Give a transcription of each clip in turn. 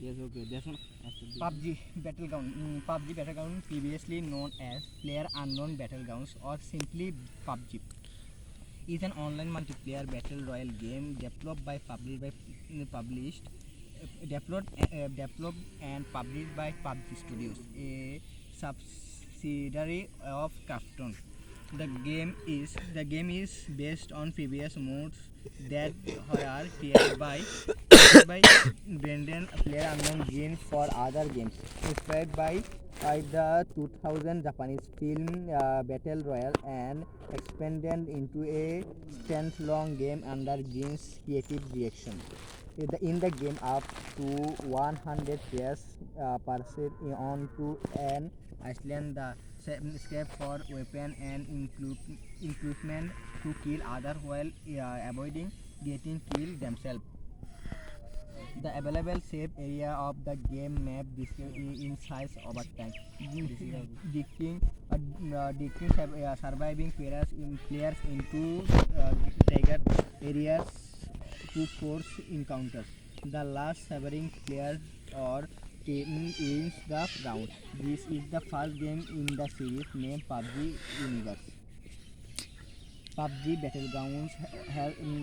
Yes, okay. That's one. PUBG Battleground. PUBG Battleground, previously known as Player Unknown Battlegrounds or simply PUBG, is an online multiplayer battle royale game developed and published by PUBG Studios, a subsidiary of Krafton. The game is based on previous modes that are created by Brendan Player Unknown Green for other games. Inspired by the 2000 Japanese film Battle Royale and expanded into a standalone game under Green's creative direction. In the game, up to 100 players proceed onto an island, the escape for weapon and equipment to kill others while avoiding getting killed themselves. The available safe area of the game map decreases in size over time, dictating surviving players into target areas to force encounters. The last surviving player or team wins the round. This is the first game in the series named PUBG Universe. PUBG Battlegrounds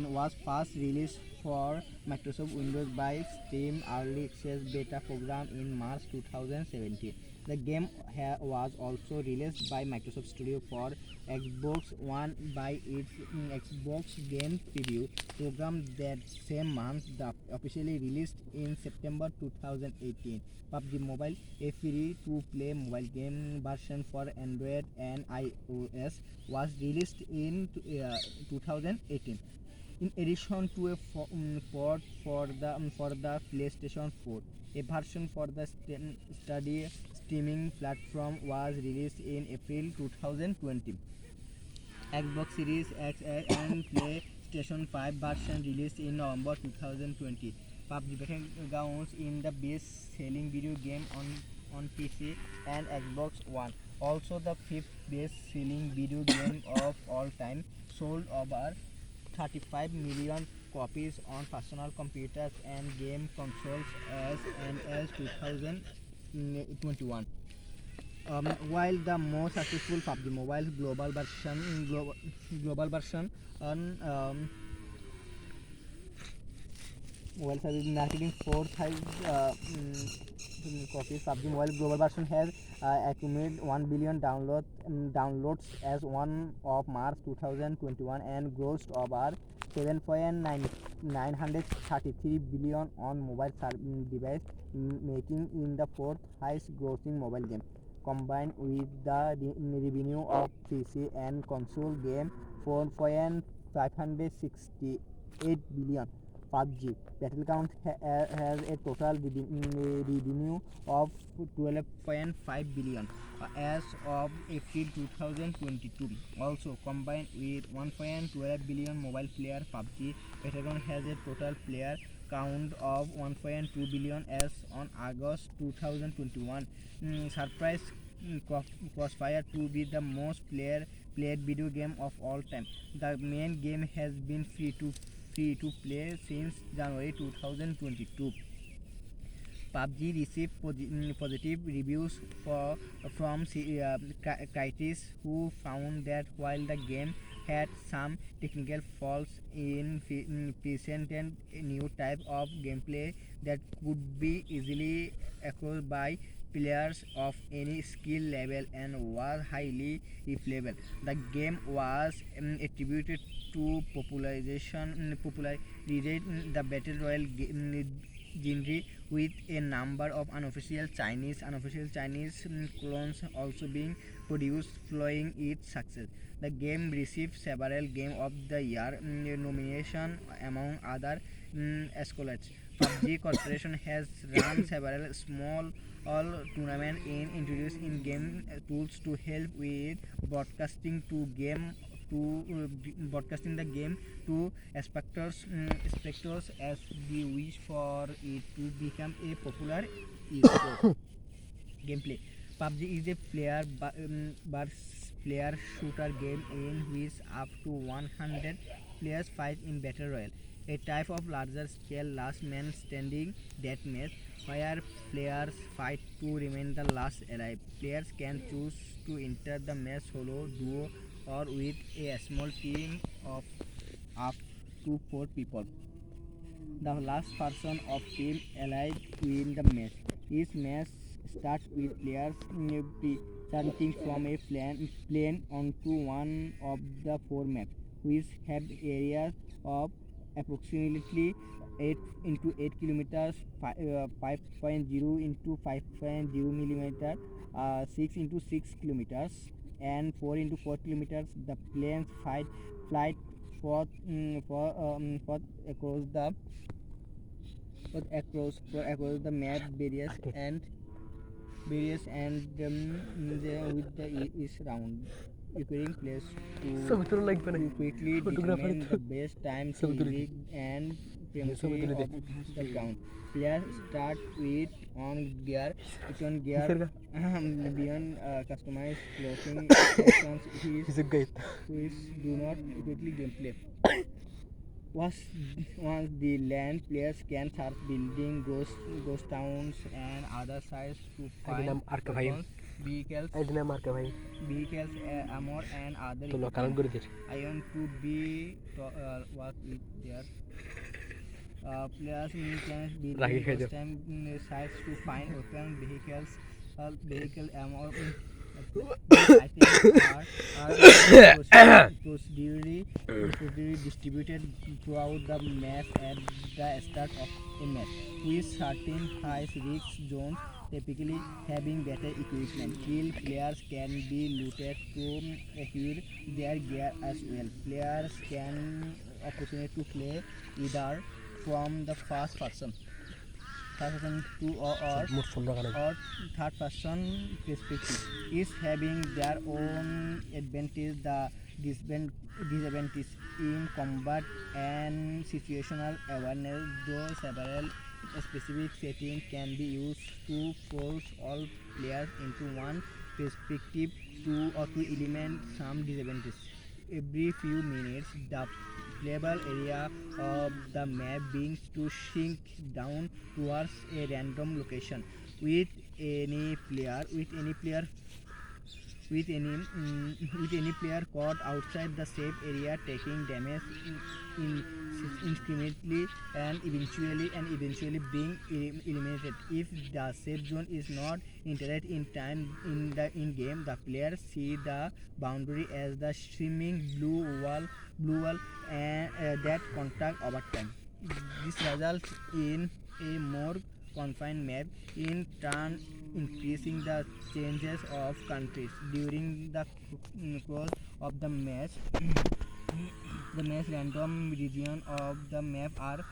was first released for Microsoft Windows by Steam Early Access Beta program in March 2017. The game was also released by Microsoft Studio for Xbox One by its Xbox Game Preview program that same month. The officially released in September 2018. PUBG Mobile, a free-to-play mobile game version for Android and iOS, was released in 2018. In addition to a port for the PlayStation 4, a version for the study streaming platform was released in April 2020. Xbox Series X and PlayStation 5 version released in November 2020. PUBG Battlegrounds in the best-selling video game on PC and Xbox One. Also the fifth best-selling video game of all time, sold over 35 million copies on personal computers and game consoles as 2021. While the most successful PUBG Mobile global version on mobile service marketing 4,000 copies. PUBG Mobile global version has accumulated 1 billion downloads as one of March 2021 and grossed over 7.933 billion on mobile device, making it the fourth highest grossing mobile game. Combined with the revenue of PC and console game, 4.568 billion. PUBG Battleground has a total revenue of 12.5 billion as of April 2022. Also, combined with 1.12 billion mobile player, PUBG Battleground has a total player count of 1.2 billion as on August 2021. Surprise Crossfire to be the most played video game of all time. The main game has been free to play since January 2022. PUBG received positive reviews from critics who found that while the game had some technical faults, presented a new type of gameplay that could be easily acquired by players of any skill level and was highly replayable. The game was attributed to popularized the battle royale genre with a number of unofficial Chinese clones also being produced following its success. The game received several Game of the Year nominations among other accolades. PUBG Corporation has run several small tournaments and introduced in-game tools to help with broadcasting the game to spectators as we wish for it to become a popular esport. Gameplay. PUBG is a player shooter game in which up to 100 players fight in battle royale. a type of larger scale last man standing deathmatch where players fight to remain the last alive. Players can choose to enter the match solo, duo, or with a small team of up to 4 people. The last person of team alive win the match. Each match starts with players starting from a plane onto one of the 4 maps, which have areas of approximately 8 into 8 kilometers, 5.0 into 5.0 millimeter, 6 into 6 kilometers, and 4 into 4 kilometers. The planes flight for across the map with the is round requiring players to quickly determine the best time to rig and primacy of the ground. Players start with on gear beyond customized clothing options which do not quickly gameplay. Once the land, players can search building, ghost towns, and other sites to find weapons, vehicles, armor, and other equipment. I want to be work with their players can building ghost time sites to find weapons, vehicle ammo. These items are procedurally distributed throughout the map at the start of a match, with certain high risk zones typically having better equipment. Kill players can be looted to acquire their gear as well. Players can opportunity to play either from the first person to or third person perspective, is having their own advantage. The disadvantage in combat and situational awareness, though several specific settings can be used to force all players into one perspective to eliminate some disadvantages. Every few minutes, the playable area of the map begins to shrink down towards a random location, with with any player caught outside the safe area taking damage in incrementally and eventually being eliminated. If the safe zone is not entered in time in game, the players see the boundary as the swimming blue wall and that contact over time. This results in a more confined map, in turn increasing the changes of countries during the course of the match. The match random region of the map are